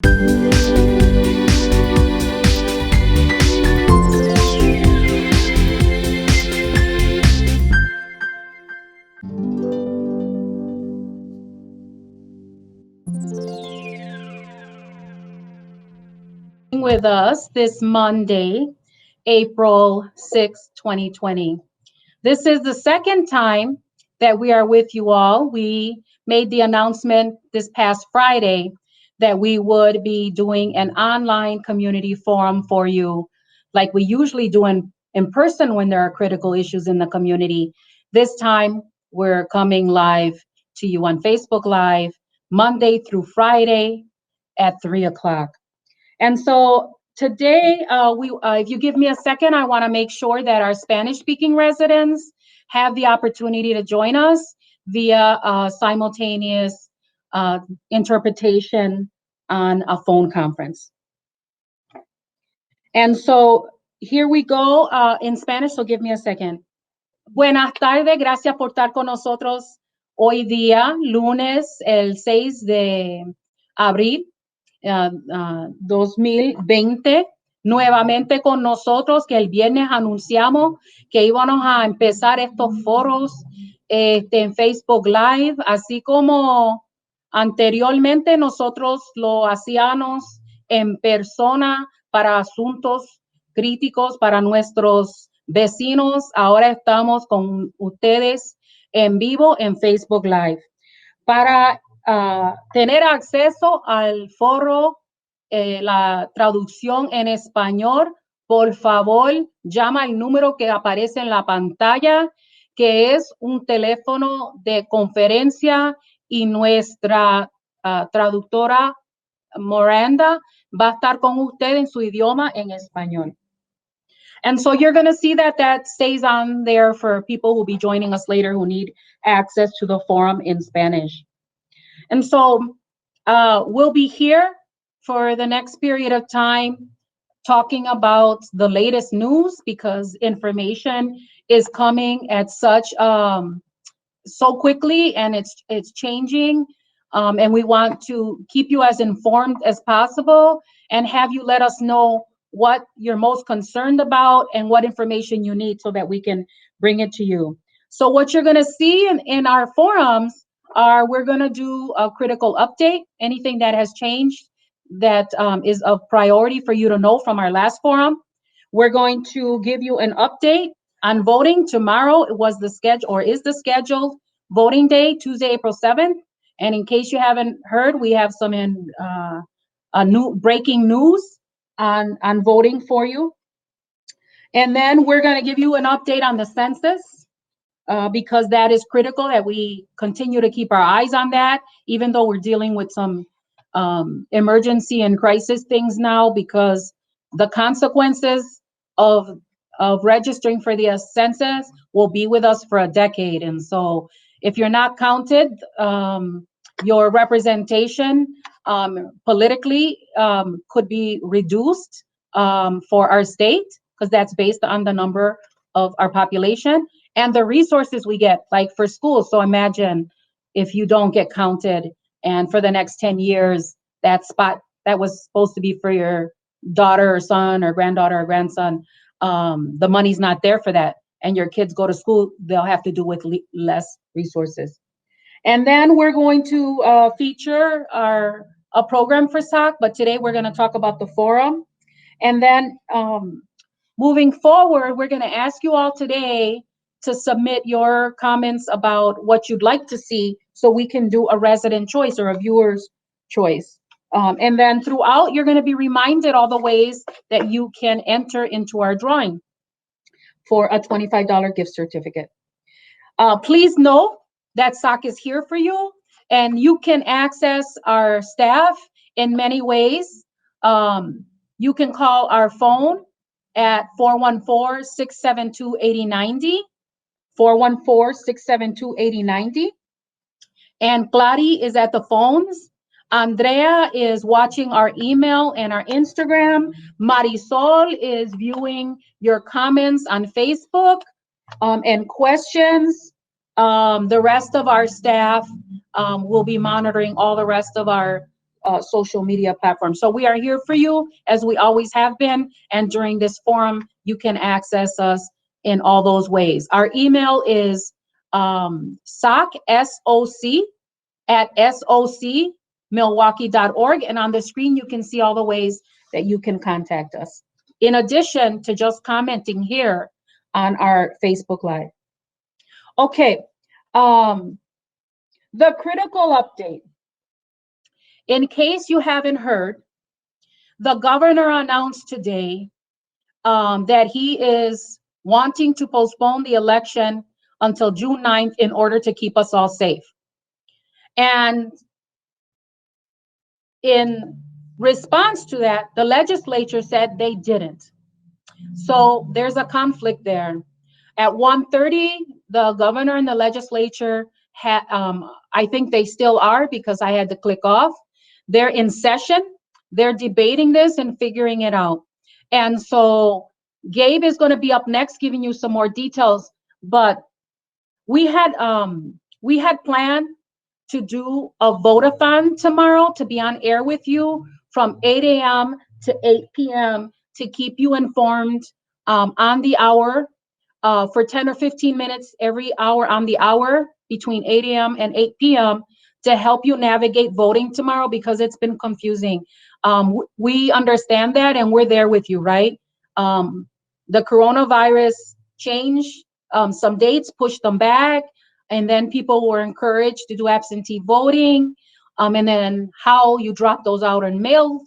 With us this Monday, April 6, 2020. This is the second time that we are with you all. We made the announcement this past Friday that we would be doing an online community forum for you, like we usually do in person when there are critical issues in the community. This time, we're coming live to you on Facebook Live, Monday through Friday at 3 o'clock. And so today, if you give me a second, I want to make sure that our Spanish-speaking residents have the opportunity to join us via simultaneous interpretation on a phone conference. And so here we go in Spanish, so give me a second. Buenas tardes, gracias por estar con nosotros hoy día, lunes, el 6 de abril. 2020, nuevamente con nosotros, que el viernes anunciamos que íbamos a empezar estos foros en Facebook Live, así como anteriormente nosotros lo hacíamos en persona para asuntos críticos para nuestros vecinos. Ahora estamos con ustedes en vivo en Facebook Live. Para tener acceso al foro, la traducción en español, por favor, llama el número que aparece en la pantalla, que es un teléfono de conferencia, y nuestra traductora Miranda va a estar con usted en su idioma en español. And so you're going to see that stays on there for people who will be joining us later who need access to the forum in Spanish. And so we'll be here for the next period of time talking about the latest news, because information is coming at such so quickly, and it's changing. And we want to keep you as informed as possible and have you let us know what you're most concerned about and what information you need so that we can bring it to you. So what you're going to see in our forums we're going to do a critical update, anything that has changed that is of priority for you to know from our last forum. We're going to give you an update on voting. Tomorrow is the scheduled voting day, Tuesday, April 7th. And in case you haven't heard, we have some new breaking news on voting for you. And then we're going to give you an update on the census. Because that is critical that we continue to keep our eyes on that, even though we're dealing with some emergency and crisis things now, because the consequences of registering for the census will be with us for a decade. And so if you're not counted, your representation politically could be reduced for our state, because that's based on the number of our population and the resources we get, like for schools. So imagine if you don't get counted, and for the next 10 years, that spot that was supposed to be for your daughter or son or granddaughter or grandson, the money's not there for that. And your kids go to school, they'll have to do with less resources. And then we're going to feature a program for SOC, but today we're going to talk about the forum. And then moving forward, we're going to ask you all today to submit your comments about what you'd like to see so we can do a resident choice or a viewer's choice. And then throughout, you're going to be reminded all the ways that you can enter into our drawing for a $25 gift certificate. Please know that SOC is here for you, and you can access our staff in many ways. You can call our phone at 414-672-8090. 414-672-8090. And Clary is at the phones. Andrea is watching our email and our Instagram. Marisol is viewing your comments on Facebook and questions. The rest of our staff will be monitoring all the rest of our social media platforms. So we are here for you as we always have been. And during this forum, you can access us in all those ways. Our email is SOC, S-O-C, at socmilwaukee.org. And on the screen, you can see all the ways that you can contact us, in addition to just commenting here on our Facebook Live. Okay, the critical update. In case you haven't heard, the governor announced today that he is wanting to postpone the election until June 9th in order to keep us all safe. And in response to that, the legislature said they didn't. So there's a conflict there. At 1:30, the governor and the legislature had, I think they still are because I had to click off. They're in session. They're debating this and figuring it out. And so Gabe is going to be up next, giving you some more details. But we had planned to do a vote-a-thon tomorrow, to be on air with you from 8 a.m. to 8 p.m. to keep you informed on the hour for 10 or 15 minutes every hour on the hour between 8 a.m. and 8 p.m. to help you navigate voting tomorrow, because it's been confusing. We understand that, and we're there with you, right? The coronavirus changed some dates, pushed them back, and then people were encouraged to do absentee voting. And then how you drop those out and mail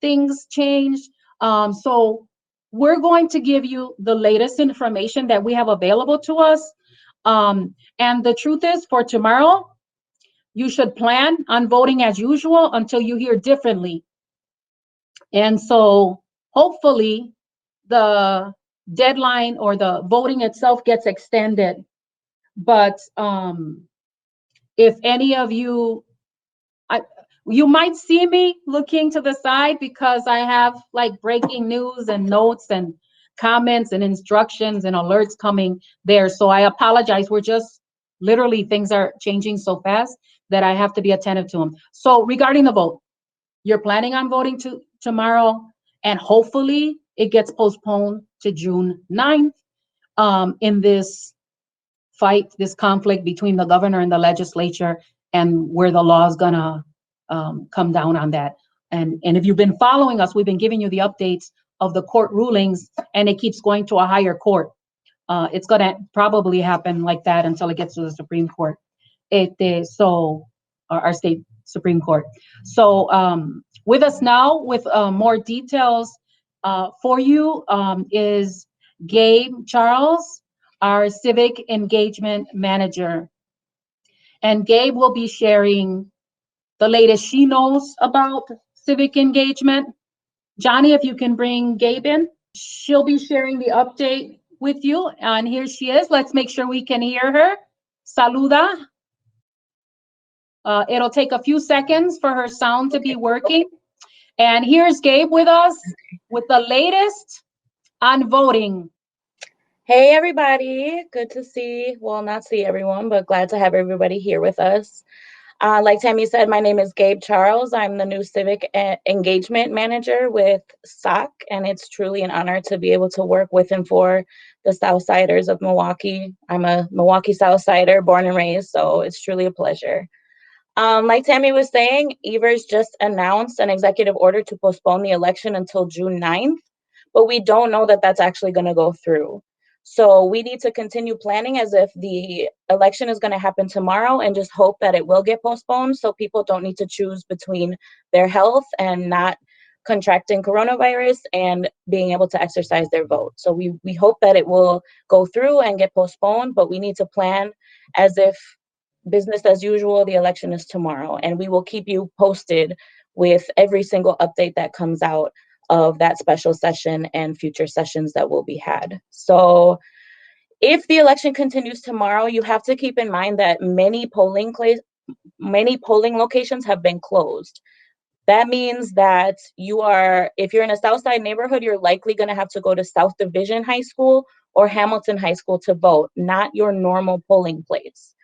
things changed. So we're going to give you the latest information that we have available to us. And the truth is, for tomorrow, you should plan on voting as usual until you hear differently. And so hopefully the deadline or the voting itself gets extended. But if any of you, you might see me looking to the side because I have like breaking news and notes and comments and instructions and alerts coming there. So I apologize. We're just literally, things are changing so fast that I have to be attentive to them. So regarding the vote, you're planning on voting tomorrow, and hopefully it gets postponed to June 9th in this fight, this conflict between the governor and the legislature, and where the law is gonna come down on that. And if you've been following us, we've been giving you the updates of the court rulings, and it keeps going to a higher court. It's gonna probably happen like that until it gets to the Supreme Court. Our state Supreme Court. So with us now with more details for you is Gabe Charles, our Civic Engagement Manager. And Gabe will be sharing the latest she knows about civic engagement. Johnny, if you can bring Gabe in, she'll be sharing the update with you. And here she is. Let's make sure we can hear her. Saluda. It'll take a few seconds for her sound to be working. And here's Gabe with us with the latest on voting. Hey, everybody. Good to see, well, not see everyone, but glad to have everybody here with us. Like Tammy said, my name is Gabe Charles. I'm the new Civic Engagement Manager with SOC, and it's truly an honor to be able to work with and for the Southsiders of Milwaukee. I'm a Milwaukee Southsider, born and raised, so it's truly a pleasure. Like Tammy was saying, Evers just announced an executive order to postpone the election until June 9th, but we don't know that that's actually going to go through. So we need to continue planning as if the election is going to happen tomorrow, and just hope that it will get postponed so people don't need to choose between their health and not contracting coronavirus and being able to exercise their vote. So we hope that it will go through and get postponed, but we need to plan as if business as usual, the election is tomorrow, and we will keep you posted with every single update that comes out of that special session and future sessions that will be had. So if the election continues tomorrow, you have to keep in mind that many polling locations have been closed. That means that if you're in a Southside neighborhood, you're likely going to have to go to South Division High School or Hamilton High School to vote, not your normal polling place.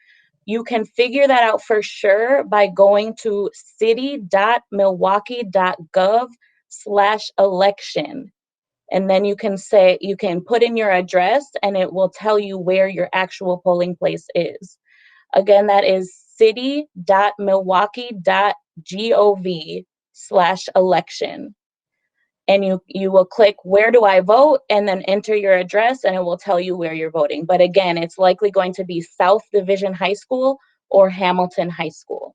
You can figure that out for sure by going to city.milwaukee.gov/election. And then you can put in your address and it will tell you where your actual polling place is. Again, that is city.milwaukee.gov/election. And you will click where do I vote and then enter your address and it will tell you where you're voting. But again, it's likely going to be South Division High School or Hamilton High School.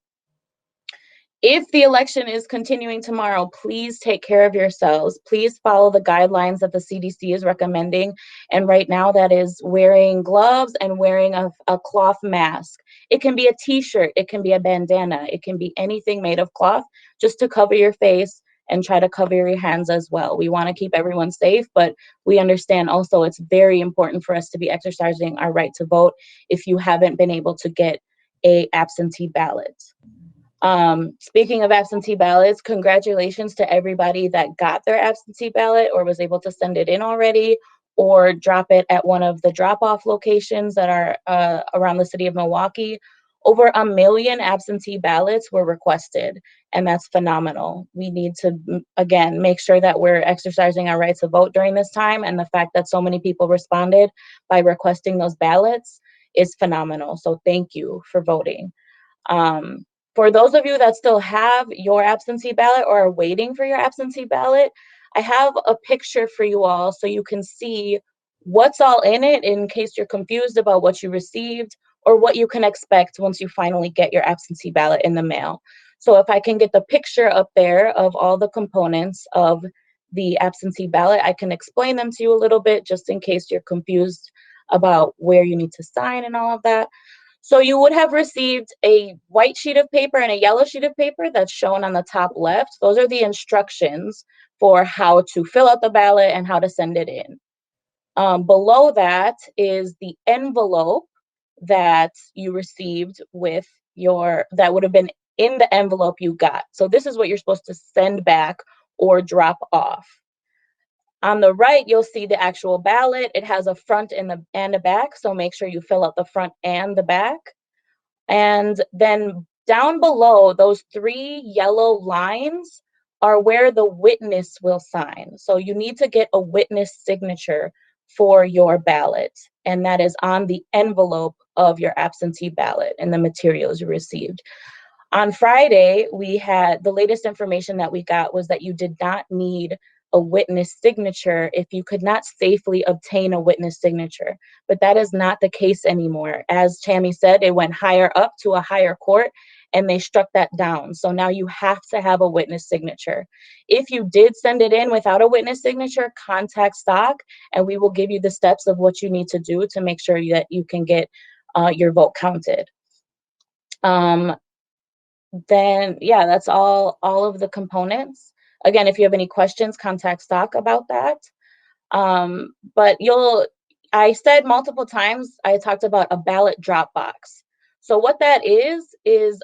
If the election is continuing tomorrow, please take care of yourselves. Please follow the guidelines that the CDC is recommending. And right now that is wearing gloves and wearing a cloth mask. It can be a t-shirt, it can be a bandana, it can be anything made of cloth just to cover your face and try to cover your hands as well. We want to keep everyone safe, but we understand also it's very important for us to be exercising our right to vote if you haven't been able to get a absentee ballot. Speaking of absentee ballots, congratulations to everybody that got their absentee ballot or was able to send it in already or drop it at one of the drop-off locations that are around the city of Milwaukee. Over 1 million absentee ballots were requested, and that's phenomenal. We need to, again, make sure that we're exercising our right to vote during this time, and the fact that so many people responded by requesting those ballots is phenomenal. So thank you for voting. For those of you that still have your absentee ballot or are waiting for your absentee ballot, I have a picture for you all so you can see what's all in it in case you're confused about what you received or what you can expect once you finally get your absentee ballot in the mail. So if I can get the picture up there of all the components of the absentee ballot, I can explain them to you a little bit just in case you're confused about where you need to sign and all of that. So you would have received a white sheet of paper and a yellow sheet of paper that's shown on the top left. Those are the instructions for how to fill out the ballot and how to send it in. Below that is the envelope that you received that would have been in the envelope you got. So this is what you're supposed to send back or drop off. On the right, you'll see the actual ballot. It has a front and a back, so make sure you fill out the front and the back. And then down below, those 3 yellow lines are where the witness will sign. So you need to get a witness signature for your ballot, and that is on the envelope of your absentee ballot and the materials you received. On Friday, the latest information that we got was that you did not need a witness signature if you could not safely obtain a witness signature. But that is not the case anymore. As Tammy said, it went higher up to a higher court and they struck that down. So now you have to have a witness signature. If you did send it in without a witness signature, contact STOC and we will give you the steps of what you need to do to make sure that you can get your vote counted. Then yeah, that's all of the components. Again, if you have any questions, contact STOC about that. But I said multiple times, I talked about a ballot drop box. So what that is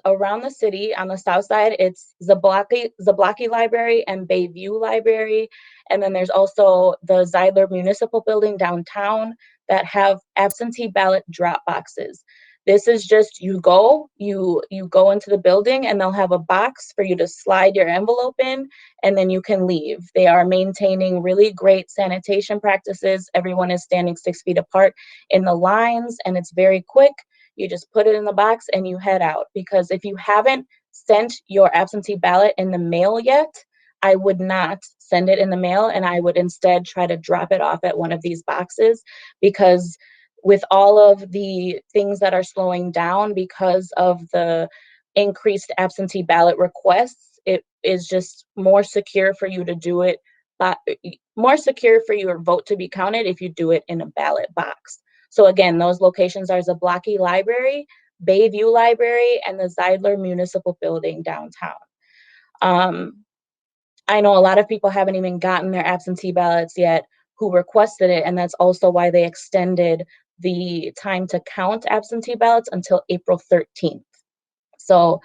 around the city on the south side, it's Zablocki Library and Bayview Library. And then there's also the Zeidler Municipal Building downtown that have absentee ballot drop boxes. This is just, you go into the building and they'll have a box for you to slide your envelope in and then you can leave. They are maintaining really great sanitation practices. Everyone is standing 6 feet apart in the lines and it's very quick. You just put it in the box and you head out, because if you haven't sent your absentee ballot in the mail yet, I would not send it in the mail and I would instead try to drop it off at one of these boxes, because with all of the things that are slowing down because of the increased absentee ballot requests, it is just more secure for you to do it, more secure for your vote to be counted if you do it in a ballot box. So again, those locations are Zablocki Library, Bayview Library, and the Zeidler Municipal Building downtown. I know a lot of people haven't even gotten their absentee ballots yet who requested it, and that's also why they extended the time to count absentee ballots until April 13th. So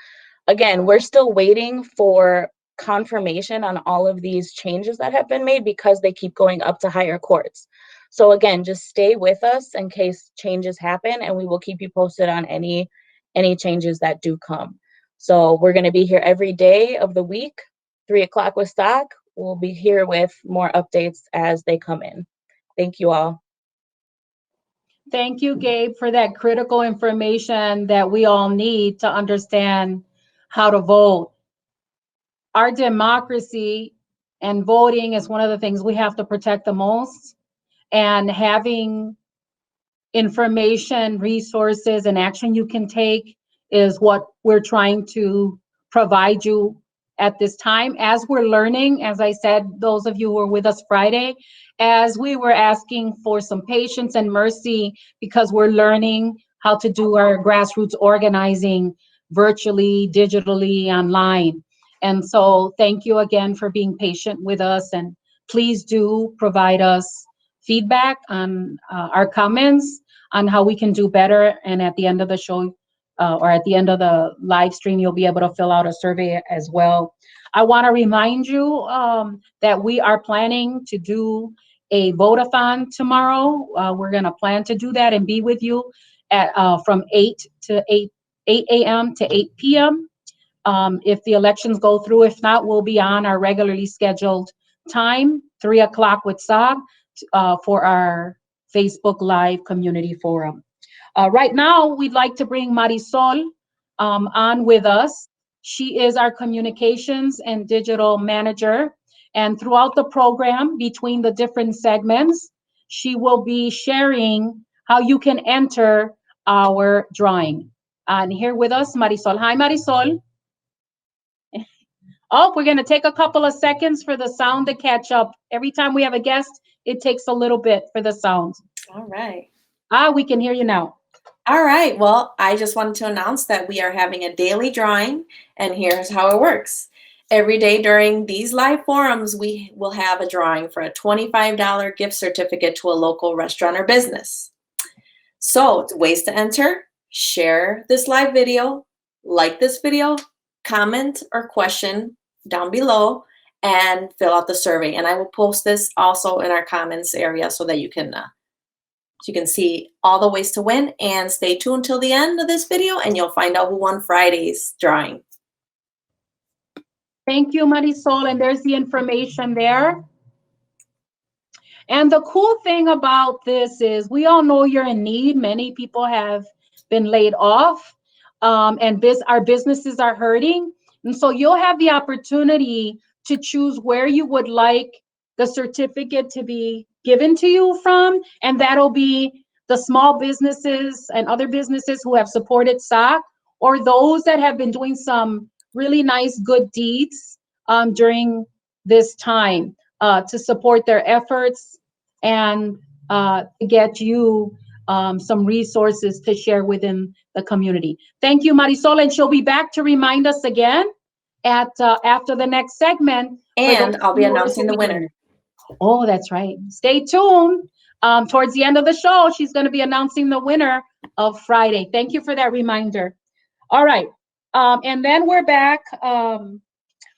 again, we're still waiting for confirmation on all of these changes that have been made because they keep going up to higher courts. So again, just stay with us in case changes happen and we will keep you posted on any any changes that do come. So we're going to be here every day of the week, 3 o'clock with SOC. We'll be here with more updates as they come in. Thank you all. Thank you, Gabe, for that critical information that we all need to understand how to vote. Our democracy and voting is one of the things we have to protect the most. And having information, resources, and action you can take is what we're trying to provide you at this time. As we're learning, as I said, those of you who were with us Friday, as we were asking for some patience and mercy because we're learning how to do our grassroots organizing virtually, digitally, online. And so thank you again for being patient with us, and please do provide us feedback on our comments on how we can do better. And at the end of the show, or at the end of the live stream, you'll be able to fill out a survey as well. I want to remind you that we are planning to do a vote-a-thon tomorrow. We're going to plan to do that and be with you at from 8 a.m. to 8 p.m. If the elections go through. If not, we'll be on our regularly scheduled time, 3 o'clock with SOG, for our Facebook Live community forum. Right now, we'd like to bring Marisol on with us. She is our communications and digital manager. And throughout the program, between the different segments, she will be sharing how you can enter our drawing. And here with us, Marisol. Hi, Marisol. Oh, we're going to take a couple of seconds for the sound to catch up. Every time we have a guest, it takes a little bit for the sound. All right. We can hear you now. All right. Well, I just wanted to announce that we are having a daily drawing, and here's how it works. Every day during these live forums, we will have a drawing for a $25 gift certificate to a local restaurant or business. So, ways to enter: share this live video, like this video, comment or question down below, and fill out the survey. And I will post this also in our comments area so that you can see all the ways to win. And stay tuned till the end of this video and you'll find out who won Friday's drawing. Thank you, Marisol. And there's the information there. And the cool thing about this is we all know you're in need. Many people have been laid off, and our businesses are hurting. And so you'll have the opportunity to choose where you would like the certificate to be given to you from, and that'll be the small businesses and other businesses who have supported SOC, or those that have been doing some really nice good deeds during this time to support their efforts and to get you some resources to share within the community. Thank you, Marisol, and she'll be back to remind us again at after the next segment. And I'll be announcing the winner. Oh, that's right. Stay tuned. Towards the end of the show, she's going to be announcing the winner of Friday. Thank you for that reminder. All right. And then we're back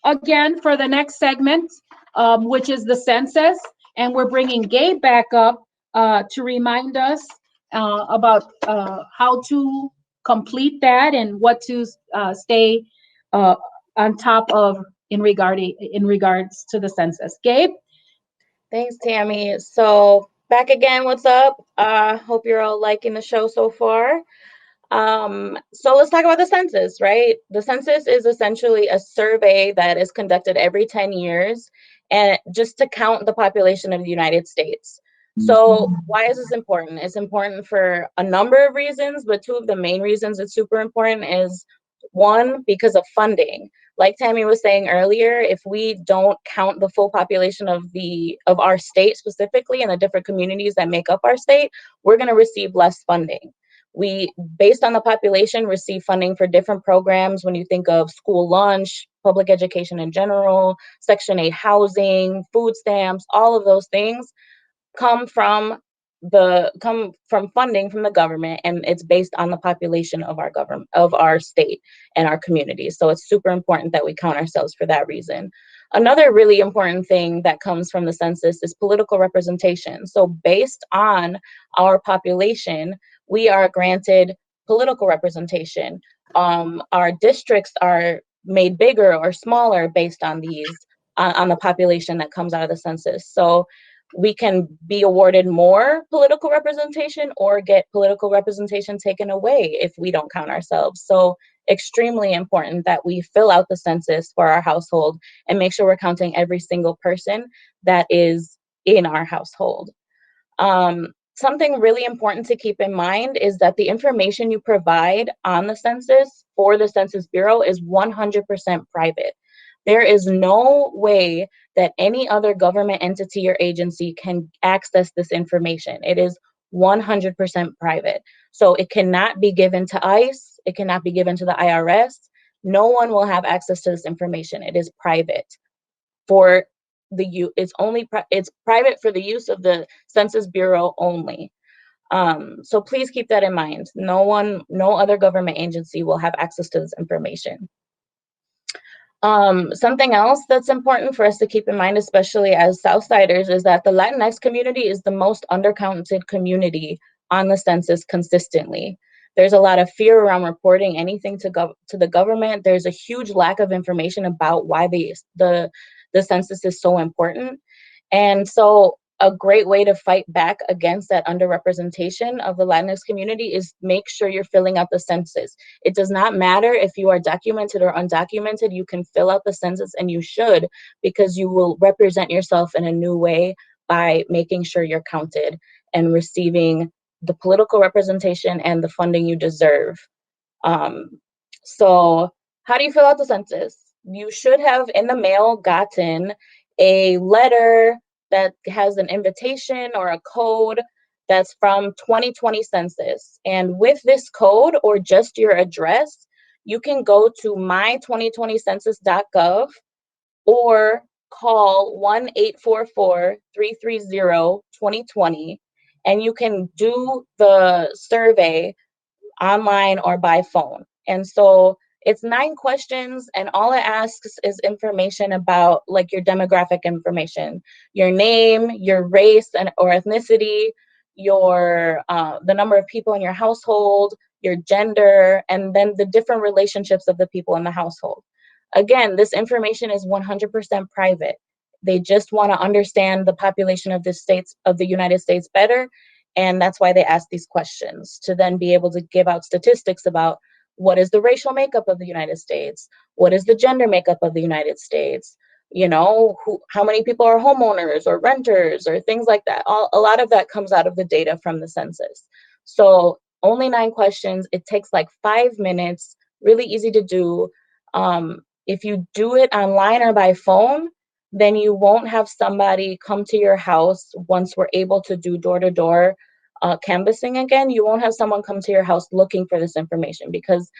again for the next segment, which is the census. And we're bringing Gabe back up to remind us about how to complete that and what to stay on top of in regards to the census. Gabe? Thanks, Tammy. So back again, what's up? Hope you're all liking the show so far. So let's talk about the census, right? The census is essentially a survey that is conducted every 10 years and just to count the population of the United States. So why is this important? It's important for a number of reasons, but two of the main reasons it's super important is, one, because of funding. Like Tammy was saying earlier, if we don't count the full population of our state specifically and the different communities that make up our state, we're going to receive less funding. We, based on the population, receive funding for different programs. When you think of school lunch, public education in general, Section 8 housing, food stamps, all of those things come from funding from the government, and it's based on the population of our government, of our state and our communities. So it's super important that we count ourselves for that reason. Another really important thing that comes from the census is political representation. So based on our population, we are granted political representation. Our districts are made bigger or smaller based on on the population that comes out of the census. So we can be awarded more political representation or get political representation taken away if we don't count ourselves. So extremely important that we fill out the census for our household and make sure we're counting every single person that is in our household. Something really important to keep in mind is that the information you provide on the census for the Census Bureau is 100% private. There is no way that any other government entity or agency can access this information. It is 100% private. So it cannot be given to ICE. It cannot be given to the IRS. No one will have access to this information. It is private for it's private for the use of the Census Bureau only. So please keep that in mind. No other government agency will have access to this information. Something else that's important for us to keep in mind, especially as Southsiders, is that the Latinx community is the most undercounted community on the census consistently. There's a lot of fear around reporting anything to the government. There's a huge lack of information about why the census is so important. And so a great way to fight back against that underrepresentation of the Latinx community is make sure you're filling out the census. It does not matter if you are documented or undocumented, you can fill out the census, and you should, because you will represent yourself in a new way by making sure you're counted and receiving the political representation and the funding you deserve. So how do you fill out the census? You should have in the mail gotten a letter that has an invitation or a code that's from 2020 census. And with this code or just your address, you can go to my2020census.gov or call 1-844-330-2020, and you can do the survey online or by phone. And so it's 9 questions, and all it asks is information about like your demographic information, your name, your race or ethnicity, your the number of people in your household, your gender, and then the different relationships of the people in the household. Again, this information is 100% private. They just want to understand the population of the United States better, and that's why they ask these questions, to then be able to give out statistics about what is the racial makeup of the United States, what is the gender makeup of the United States, you know, how many people are homeowners or renters or things like that. A lot of that comes out of the data from the census. So only 9 questions. It takes like 5 minutes, really easy to do. If you do it online or by phone, then you won't have somebody come to your house once we're able to do door-to-door canvassing again. You won't have someone come to your house looking for this information, because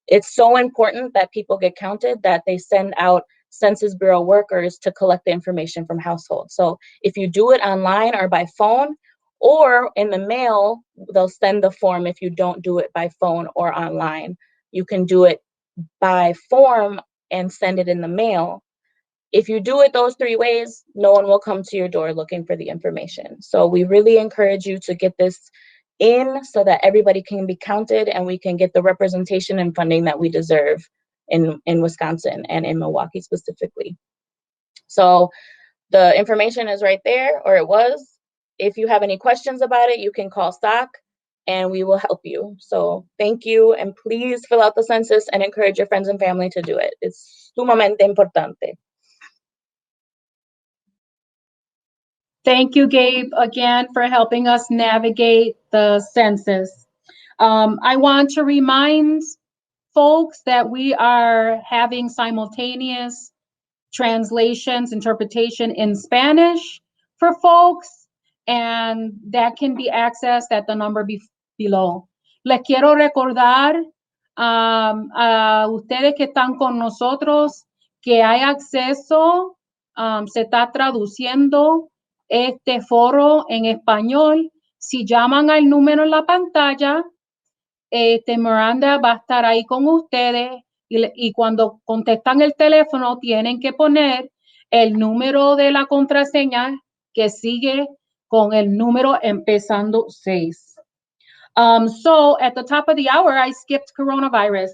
it's so important that people get counted that they send out Census Bureau workers to collect the information from households. So if you do it online or by phone or in the mail, they'll send the form. If you don't do it by phone or online, you can do it by form and send it in the mail. If you do it those 3 ways, no one will come to your door looking for the information. So we really encourage you to get this in so that everybody can be counted and we can get the representation and funding that we deserve in Wisconsin and in Milwaukee specifically. So the information is right there, or it was. If you have any questions about it, you can call SOC and we will help you. So thank you, and please fill out the census and encourage your friends and family to do it. It's sumamente importante. Thank you, Gabe, again for helping us navigate the census. I want to remind folks that we are having simultaneous translations, interpretation in Spanish for folks, and that can be accessed at the number below. Les quiero recordar a ustedes que están con nosotros que hay acceso, se está traduciendo este foro en español. Si llaman al número en la pantalla, Miranda va a estar ahí con ustedes, y cuando contestan el teléfono tienen que poner el número de la contraseña que sigue con el número empezando 6. So at the top of the hour, I skipped coronavirus.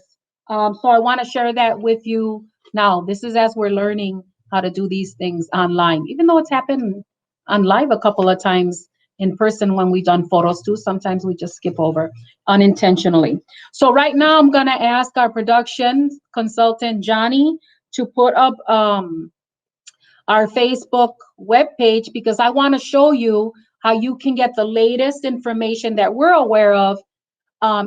So I want to share that with you now. This is as we're learning how to do these things online, even though it's happened on live a couple of times in person when we've done photos too. Sometimes we just skip over unintentionally. So right now I'm going to ask our production consultant, Johnny, to put up our Facebook webpage, because I want to show you how you can get the latest information that we're aware of,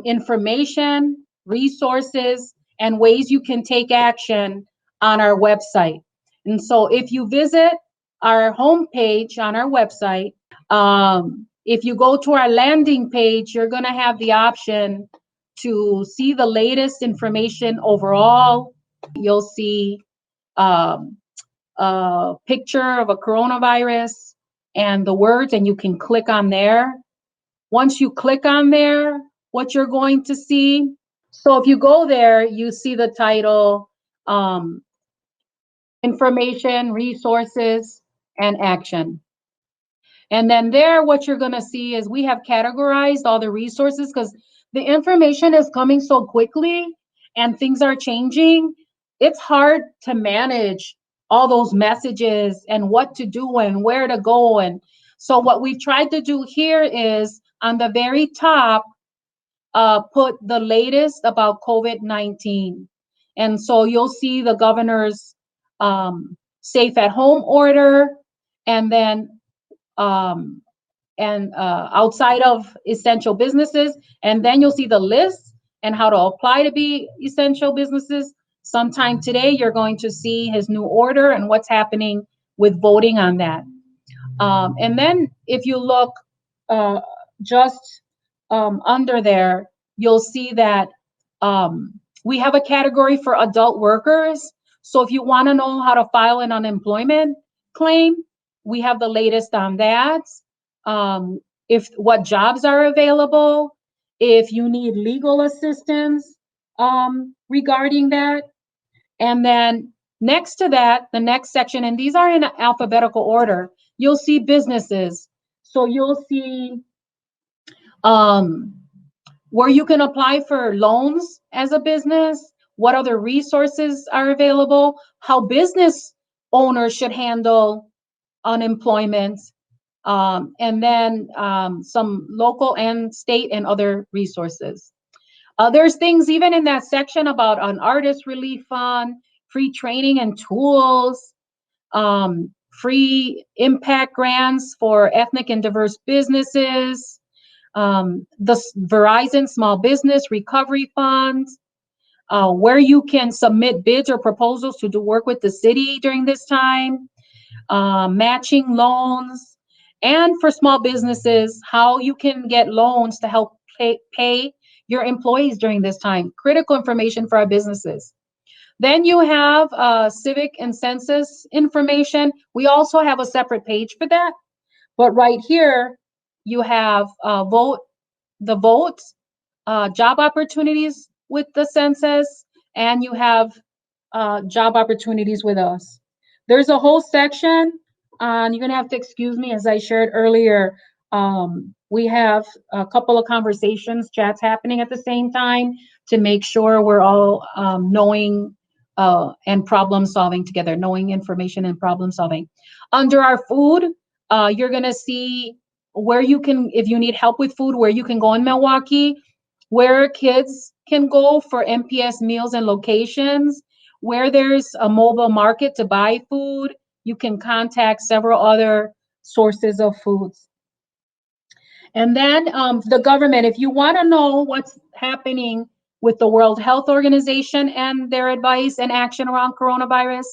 information, resources, and ways you can take action on our website. And so if you visit our homepage on our website, if you go to our landing page, you're going to have the option to see the latest information overall. You'll see a picture of a coronavirus and the words, and you can click on there. Once you click on there, what you're going to see, so if you go there, you see the title, information, resources, and action. And then there, what you're going to see is we have categorized all the resources, because the information is coming so quickly and things are changing. It's hard to manage all those messages and what to do and where to go. And so what we've tried to do here is on the very top, put the latest about COVID-19. And so you'll see the governor's safe at home order, and then outside of essential businesses, and then you'll see the list and how to apply to be essential businesses. Sometime today, you're going to see his new order and what's happening with voting on that. And then if you look just under there, you'll see that we have a category for adult workers. So if you want to know how to file an unemployment claim, we have the latest on that. If what jobs are available, if you need legal assistance regarding that. And then next to that, the next section, and these are in alphabetical order, you'll see businesses. So you'll see where you can apply for loans as a business, what other resources are available, how business owners should handle unemployment, and then some local and state and other resources. There's things even in that section about an artist relief fund, free training and tools, free impact grants for ethnic and diverse businesses, the Verizon Small Business Recovery Fund, where you can submit bids or proposals to do work with the city during this time, matching loans, and for small businesses, how you can get loans to help pay your employees during this time. Critical information for our businesses. Then you have civic and census information. We also have a separate page for that. But right here, you have vote, job opportunities with the census, and you have job opportunities with us. There's a whole section, and you're gonna have to excuse me as I shared earlier. We have a couple of conversations, chats happening at the same time to make sure we're all knowing and problem solving together, knowing information and problem solving. Under our food, you're gonna see where you can, if you need help with food, where you can go in Milwaukee, where kids can go for MPS meals and locations, where there's a mobile market to buy food. You can contact several other sources of foods. And then the government, if you want to know what's happening with the World Health Organization and their advice and action around coronavirus,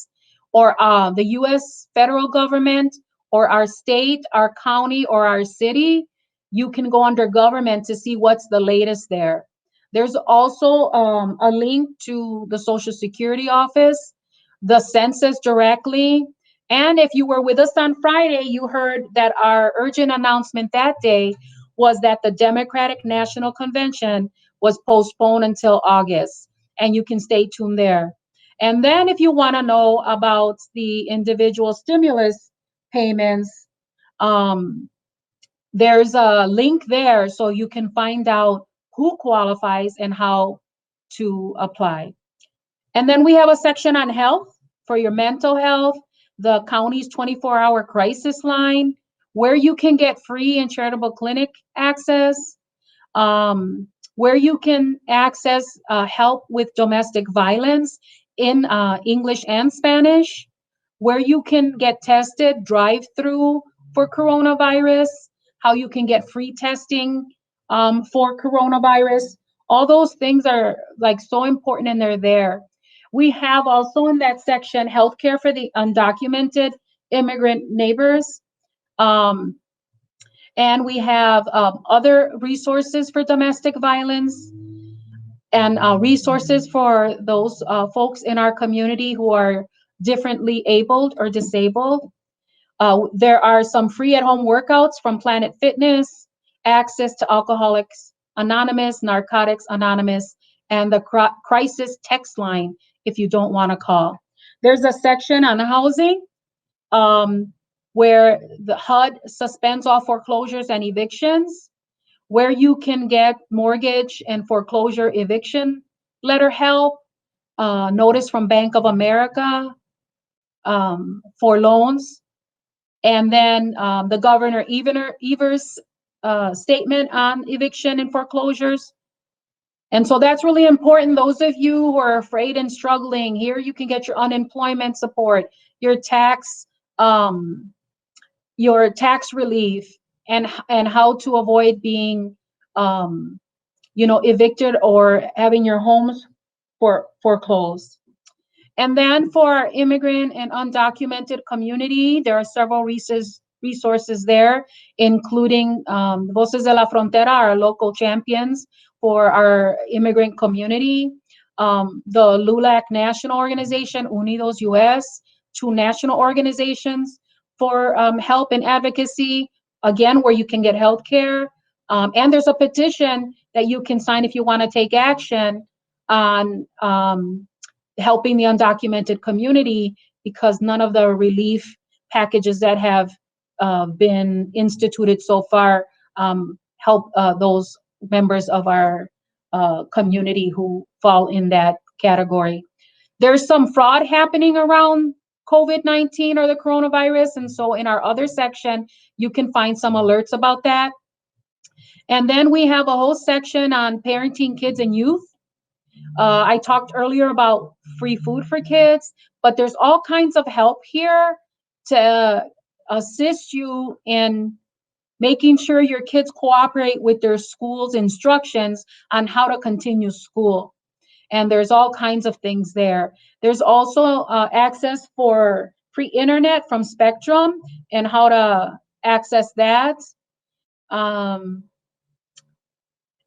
or the US federal government, or our state, our county, or our city, you can go under government to see what's the latest there. There's also a link to the Social Security office, the census directly. And if you were with us on Friday, you heard that our urgent announcement that day was that the Democratic National Convention was postponed until August, and you can stay tuned there. And then if you want to know about the individual stimulus payments, there's a link there so you can find out who qualifies and how to apply. And then we have a section on health for your mental health, the county's 24-hour crisis line, where you can get free and charitable clinic access, where you can access help with domestic violence in English and Spanish, where you can get tested drive-through for coronavirus, how you can get free testing for coronavirus. All those things are like so important and they're there. We have also in that section healthcare for the undocumented immigrant neighbors. And we have other resources for domestic violence and resources for those folks in our community who are differently abled or disabled. There are some free at-home workouts from Planet Fitness, access to Alcoholics Anonymous, Narcotics Anonymous, and the crisis text line if you don't want to call. There's a section on housing where the HUD suspends all foreclosures and evictions, where you can get mortgage and foreclosure eviction letter help, notice from Bank of America for loans, and then the Governor Evers statement on eviction and foreclosures. And so that's really important. Those of you who are afraid and struggling, here you can get your unemployment support, your tax relief, and how to avoid being evicted or having your homes foreclosed. And then for our immigrant and undocumented community, there are several resources there, including Voces de la Frontera, our local champions for our immigrant community, the LULAC National Organization, Unidos US, 2 national organizations for help and advocacy, again, where you can get health care. And there's a petition that you can sign if you want to take action on helping the undocumented community, because none of the relief packages that have been instituted so far help those members of our community who fall in that category. There's some fraud happening around COVID-19 or the coronavirus, and so in our other section, you can find some alerts about that. And then we have a whole section on parenting kids and youth. I talked earlier about free food for kids, but there's all kinds of help here to assist you in making sure your kids cooperate with their school's instructions on how to continue school. And there's all kinds of things there. There's also access for free internet from Spectrum and how to access that. And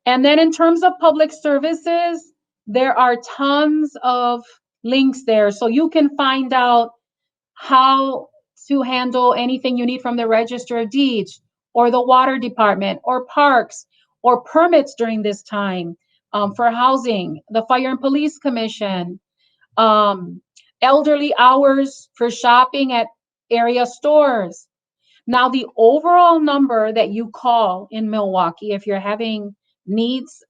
then in terms of public services, there are tons of links there. So you can find out how to handle anything you need from the Register of Deeds or the Water Department or parks or permits during this time for housing, the Fire and Police Commission, elderly hours for shopping at area stores. Now, the overall number that you call in Milwaukee, if you're having needs,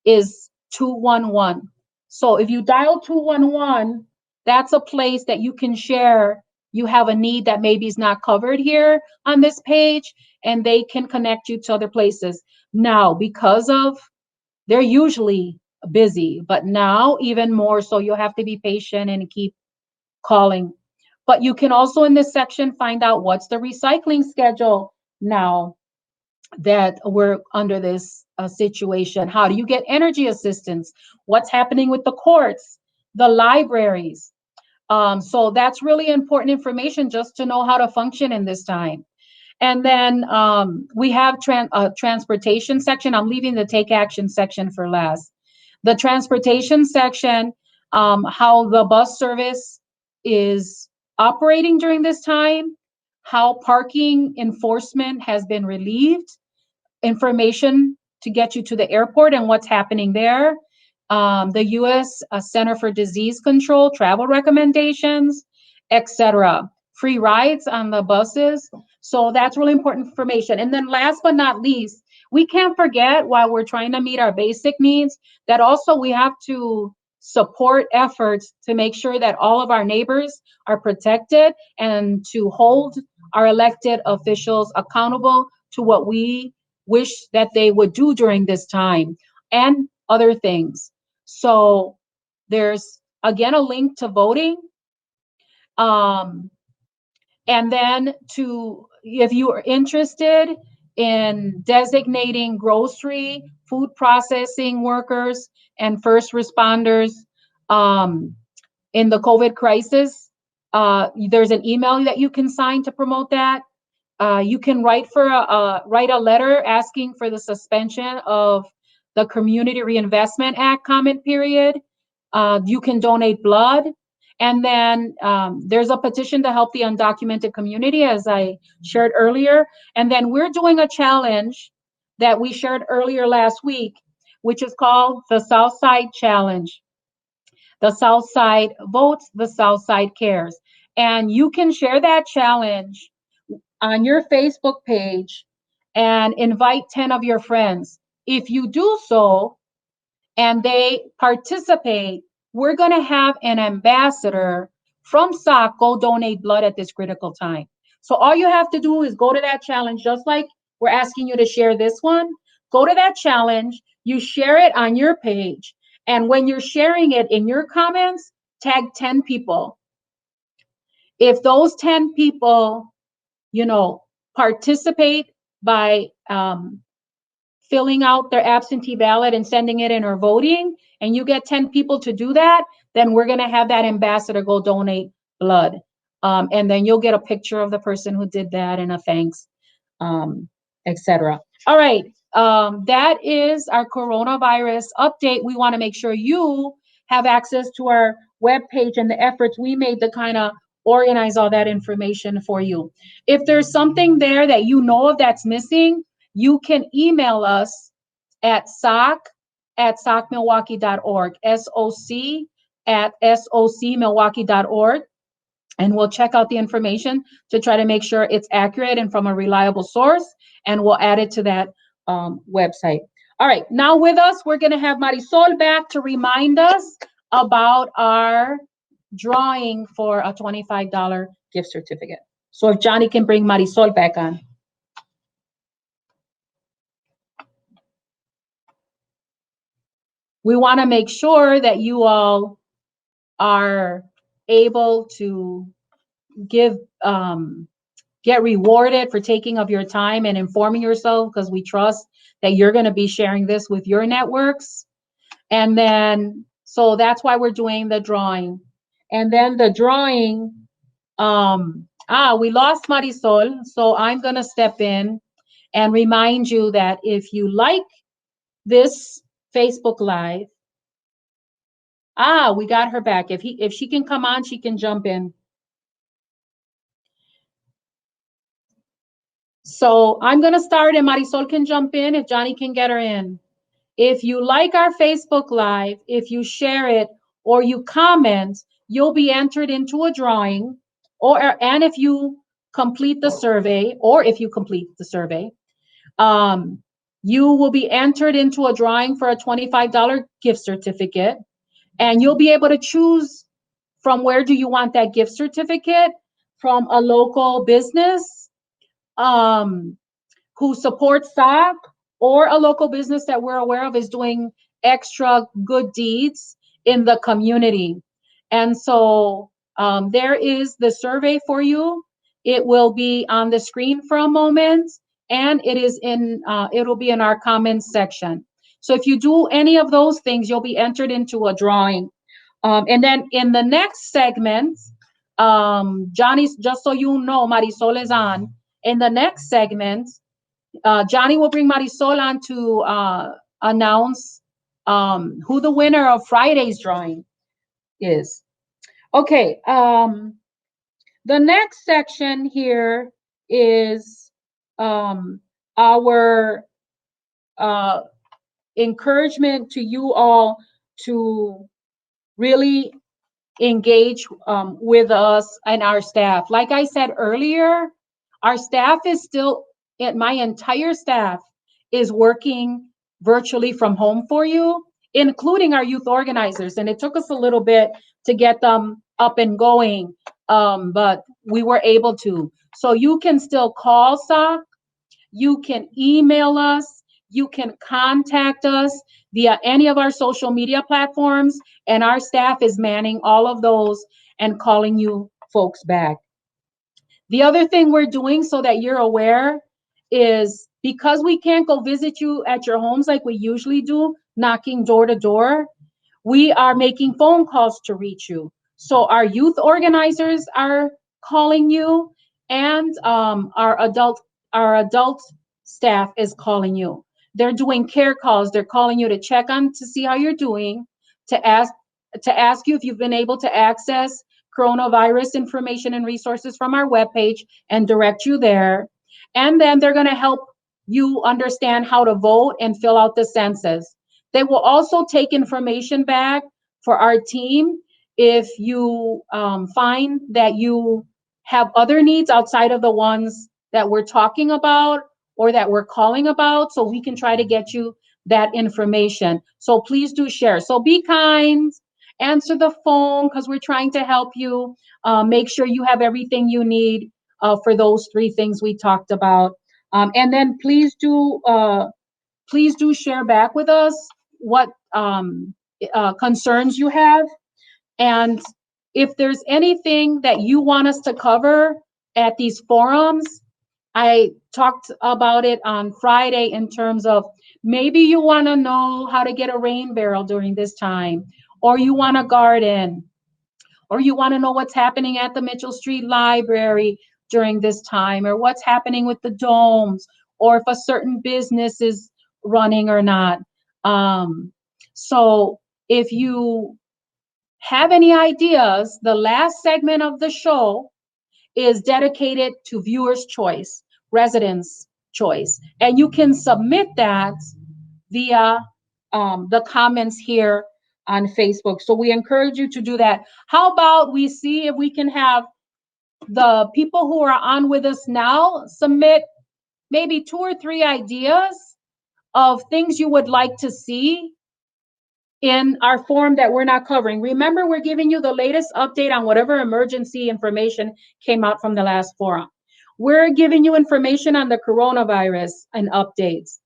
is 211. So if you dial 211, that's a place that you can share. You have a need that maybe is not covered here on this page, and they can connect you to other places. Now, because of, they're usually busy, but now even more so, you'll have to be patient and keep calling. But you can also in this section find out what's the recycling schedule now that we're under this situation. How do you get energy assistance? What's happening with the courts, the libraries? So that's really important information just to know how to function in this time. And then we have transportation section. I'm leaving the take action section for last. The transportation section, how the bus service is operating during this time, how parking enforcement has been relieved, information to get you to the airport and what's happening there, the U.S. Center for Disease Control, travel recommendations, etc. free rides on the buses. So that's really important information. And then last but not least, we can't forget, while we're trying to meet our basic needs, that also we have to support efforts to make sure that all of our neighbors are protected and to hold our elected officials accountable to what we wish that they would do during this time and other things. So there's again a link to voting. And then if you are interested in designating grocery, food processing workers, and first responders in the COVID crisis, there's an email that you can sign to promote that. You can write a letter asking for the suspension of the Community Reinvestment Act comment period. You can donate blood. And then there's a petition to help the undocumented community, as I shared earlier. And then we're doing a challenge that we shared earlier last week, which is called the Southside Challenge. The Southside votes, the Southside cares. And you can share that challenge on your Facebook page and invite 10 of your friends. If you do so and they participate, we're going to have an ambassador from SOC go donate blood at this critical time. So all you have to do is go to that challenge, just like we're asking you to share this one. Go to that challenge, you share it on your page, and when you're sharing it in your comments, tag 10 people. If those 10 people, participate by filling out their absentee ballot and sending it in or voting, and you get 10 people to do that, then we're going to have that ambassador go donate blood. And then you'll get a picture of the person who did that and a thanks, etc. All right. That is our coronavirus update. We want to make sure you have access to our webpage and the efforts we made to kind of organize all that information for you. If there's something there that you know of that's missing, you can email us at soc@socmilwaukee.org, SOC@socmilwaukee.org, and we'll check out the information to try to make sure it's accurate and from a reliable source, and we'll add it to that website. All right, now with us, we're going to have Marisol back to remind us about our drawing for a $25 gift certificate. So if Johnny can bring Marisol back on. We want to make sure that you all are able to get rewarded for taking of your time and informing yourself, because we trust that you're going to be sharing this with your networks. And then, so that's why we're doing the drawing. And then the drawing, we lost Marisol, so I'm going to step in and remind you that if you like this Facebook Live, we got her back. If she can come on, she can jump in. So I'm going to start and Marisol can jump in if Johnny can get her in. If you like our Facebook Live, if you share it or you comment, you'll be entered into a drawing, and if you complete the survey, you will be entered into a drawing for a $25 gift certificate, and you'll be able to choose from where do you want that gift certificate, from a local business who supports SOC, or a local business that we're aware of is doing extra good deeds in the community. And so there is the survey for you. It will be on the screen for a moment, and it'll be in our comments section. So if you do any of those things, you'll be entered into a drawing. And then in the next segment, Johnny's, just so you know, Marisol is on. In the next segment, Johnny will bring Marisol on to announce who the winner of Friday's drawing is. Okay, the next section here is our encouragement to you all to really engage with us and our staff. Like I said earlier, our staff is still, my entire staff is working virtually from home for you, including our youth organizers. And it took us a little bit to get them up and going, but we were able to. So you can still call SOC, you can email us, you can contact us via any of our social media platforms, and our staff is manning all of those and calling you folks back. The other thing we're doing, so that you're aware, is because we can't go visit you at your homes like we usually do, knocking door to door, we are making phone calls to reach you. So our youth organizers are calling you, and our adult staff is calling you. They're doing care calls. They're calling you to check on, to see how you're doing, to ask you if you've been able to access coronavirus information and resources from our webpage and direct you there. And then they're going to help you understand how to vote and fill out the census. They will also take information back for our team if you find that you have other needs outside of the ones that we're talking about or that we're calling about, so we can try to get you that information. So please do share. So be kind, answer the phone, because we're trying to help you. Make sure you have everything you need for those 3 things we talked about. And then please do share back with us what concerns you have. And if there's anything that you want us to cover at these forums, I talked about it on Friday in terms of maybe you want to know how to get a rain barrel during this time, or you want a garden, or you want to know what's happening at the Mitchell Street Library during this time, or what's happening with the domes, or if a certain business is running or not. So if you have any ideas, the last segment of the show is dedicated to viewers' choice, residents' choice. And you can submit that via the comments here on Facebook. So we encourage you to do that. How about we see if we can have the people who are on with us now submit maybe 2 or 3 ideas of things you would like to see in our forum that we're not covering. Remember, we're giving you the latest update on whatever emergency information came out from the last forum. We're giving you information on the coronavirus and updates,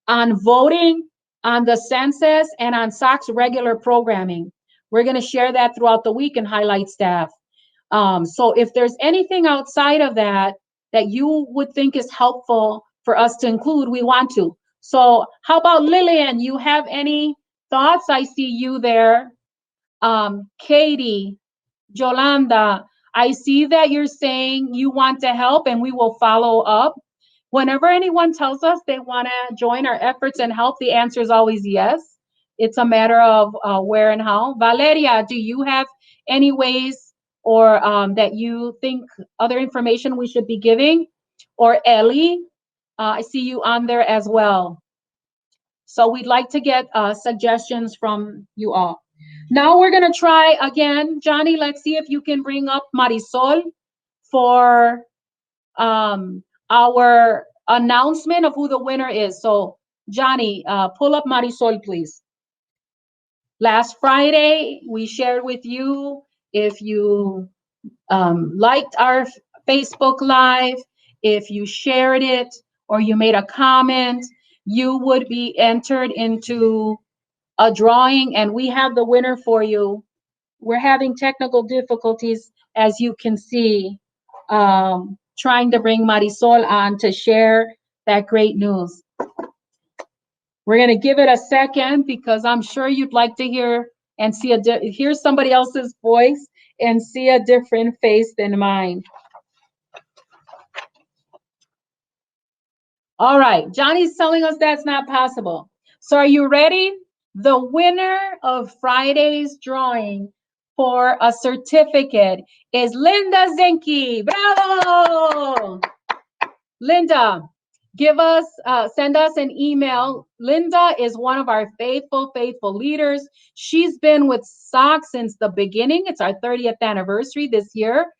on voting, on the census, and on SOC's regular programming. We're going to share that throughout the week and highlight staff. So if there's anything outside of that that you would think is helpful for us to include, we want to. So how about Lillian? You have any thoughts? I see you there. Katie, Jolanda, I see that you're saying you want to help, and we will follow up. Whenever anyone tells us they want to join our efforts and help, the answer is always yes. It's a matter of where and how. Valeria, do you have any ways or that you think other information we should be giving? Or Ellie, I see you on there as well. So we'd like to get suggestions from you all. Now we're going to try again. Johnny, let's see if you can bring up Marisol for our announcement of who the winner is. So Johnny, pull up Marisol, please. Last Friday, we shared with you, if you liked our Facebook Live, if you shared it, or you made a comment, you would be entered into a drawing, and we have the winner for you. We're having technical difficulties, as you can see, trying to bring Marisol on to share that great news. We're going to give it a second because I'm sure you'd like to hear and see hear somebody else's voice and see a different face than mine. All right, Johnny's telling us that's not possible. So are you ready? The winner of Friday's drawing for a certificate is Linda Zenke. Bravo! Linda, send us an email. Linda is one of our faithful leaders. She's been with SOC since the beginning. It's our 30th anniversary this year.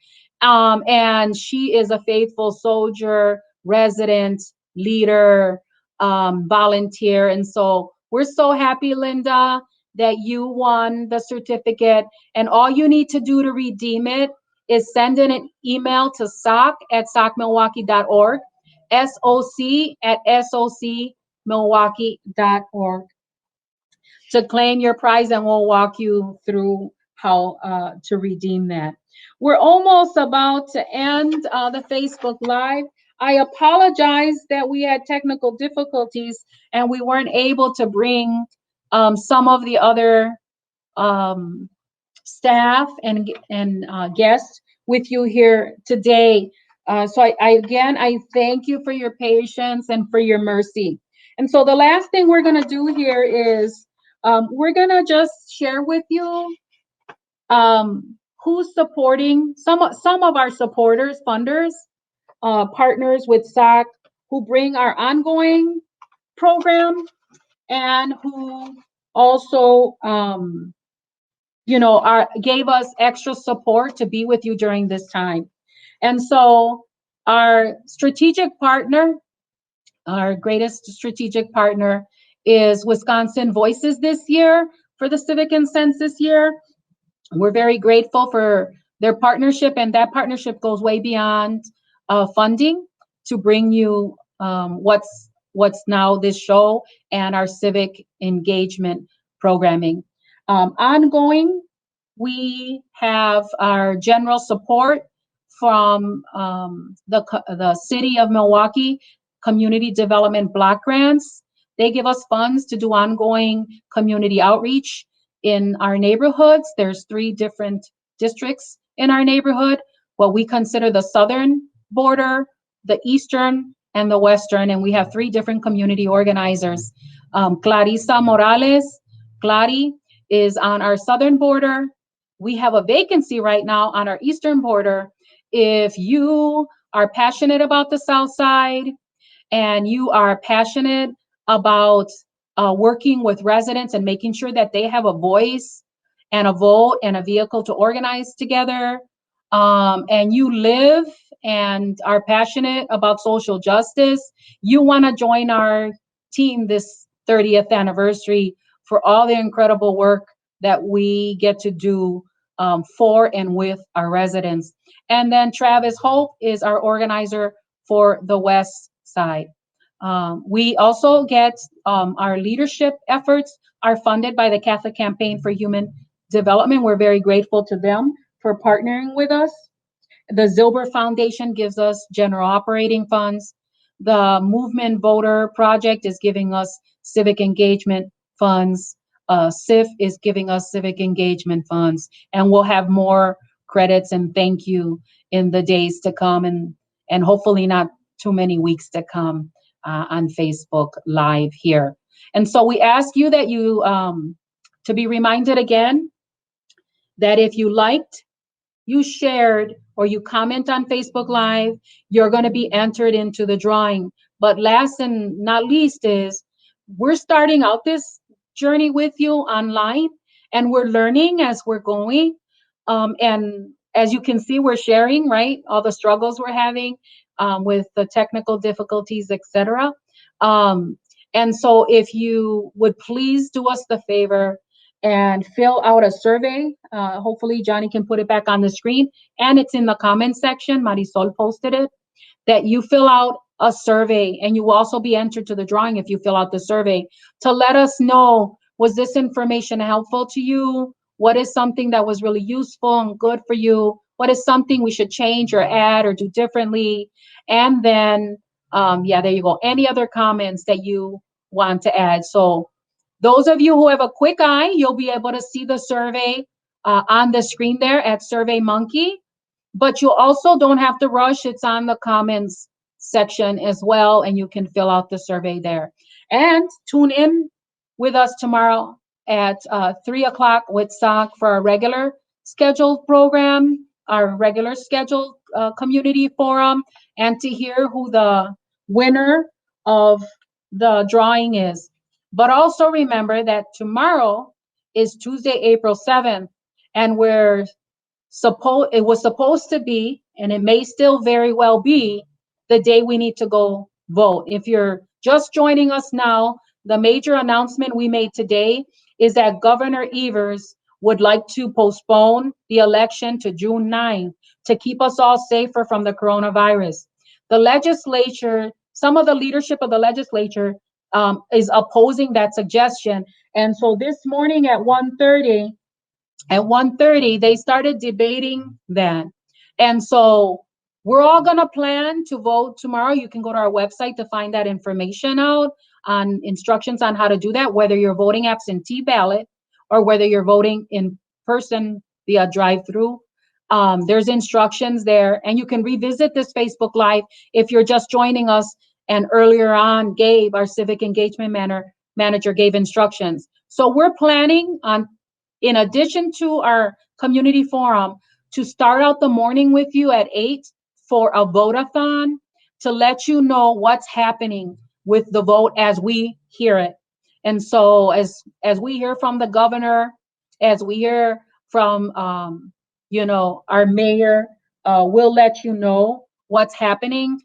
And she is a faithful soldier, resident, leader, volunteer. And so we're so happy, Linda, that you won the certificate. And all you need to do to redeem it is send in an email to soc@socmilwaukee.org, SOC@socmilwaukee.org to claim your prize, and we'll walk you through how to redeem that. We're almost about to end the Facebook Live. I apologize that we had technical difficulties and we weren't able to bring some of the other staff and guests with you here today. So I thank you for your patience and for your mercy. And so the last thing we're going to do here is we're going to just share with you who's supporting some of our supporters, funders, partners with SOC who bring our ongoing program and who also gave us extra support to be with you during this time. And so our strategic partner, our greatest strategic partner, is Wisconsin Voices this year for the Civic and Census year. We're very grateful for their partnership, and that partnership goes way beyond funding to bring you what's now this show and our civic engagement programming. Ongoing, we have our general support from the City of Milwaukee Community Development Block Grants. They give us funds to do ongoing community outreach in our neighborhoods. There's 3 different districts in our neighborhood, what we consider the southern border, the eastern, and the western, and we have 3 different community organizers. Clarissa Morales, Clary, is on our southern border. We have a vacancy right now on our eastern border. If you are passionate about the South Side and you are passionate about working with residents and making sure that they have a voice and a vote and a vehicle to organize together, and you live and are passionate about social justice, you want to join our team this 30th anniversary for all the incredible work that we get to do for and with our residents. And then Travis Hope is our organizer for the West Side. We also get our leadership efforts are funded by the Catholic Campaign for Human Development. We're very grateful to them for partnering with us. The Zilber Foundation gives us general operating funds. The Movement Voter Project is giving us civic engagement funds. CIF is giving us civic engagement funds, and we'll have more credits and thank you in the days to come, and hopefully not too many weeks to come on Facebook Live here. And so we ask you that you to be reminded again that if you liked, you shared, or you comment on Facebook Live, you're going to be entered into the drawing. But last and not least is we're starting out this journey with you online, and we're learning as we're going. And as you can see, we're sharing, right, all the struggles we're having with the technical difficulties, etc. And so if you would please do us the favor and fill out a survey. Hopefully Johnny can put it back on the screen, and it's in the comment section. Marisol posted it, that you fill out a survey, and you will also be entered to the drawing if you fill out the survey to let us know, was this information helpful to you? What is something that was really useful and good for you? What is something we should change or add or do differently? And then, there you go. Any other comments that you want to add? So those of you who have a quick eye, you'll be able to see the survey on the screen there at SurveyMonkey, but you also don't have to rush. It's on the comments section as well, and you can fill out the survey there. And tune in with us tomorrow at 3 o'clock with SOC for our regular scheduled program, our regular scheduled community forum, and to hear who the winner of the drawing is. But also remember that tomorrow is Tuesday, April 7th, and it was supposed to be, and it may still very well be, the day we need to go vote. If you're just joining us now, the major announcement we made today is that Governor Evers would like to postpone the election to June 9th to keep us all safer from the coronavirus. The legislature, some of the leadership of the legislature is opposing that suggestion. And so this morning at 1:30, they started debating that. And so we're all going to plan to vote tomorrow. You can go to our website to find that information out on instructions on how to do that, whether you're voting absentee ballot or whether you're voting in person via drive-through. There's instructions there, and you can revisit this Facebook Live if you're just joining us. And earlier on, Gabe, our civic engagement manager, gave instructions. So we're planning on, in addition to our community forum, to start out the morning with you at 8 for a vote-a-thon to let you know what's happening with the vote as we hear it. And so as we hear from the governor, as we hear from our mayor, we'll let you know what's happening.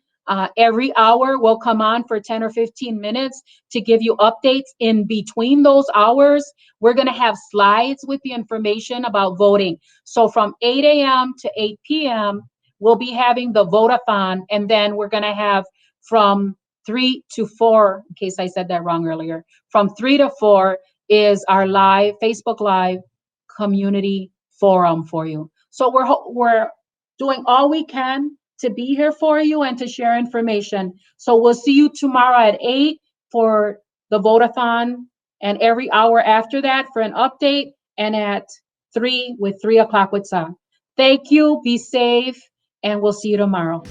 Every hour we'll come on for 10 or 15 minutes to give you updates. In between those hours, we're going to have slides with the information about voting. So from 8 a.m. to 8 p.m., we'll be having the vote-a-thon, and then we're going to have from 3 to 4, in case I said that wrong earlier, from 3 to 4 is our live, Facebook Live community forum for you. So we're doing all we can to be here for you and to share information. So we'll see you tomorrow at 8 for the vote-a-thon, and every hour after that for an update, and at 3 with 3 o'clock with Sa. Thank you, be safe, and we'll see you tomorrow.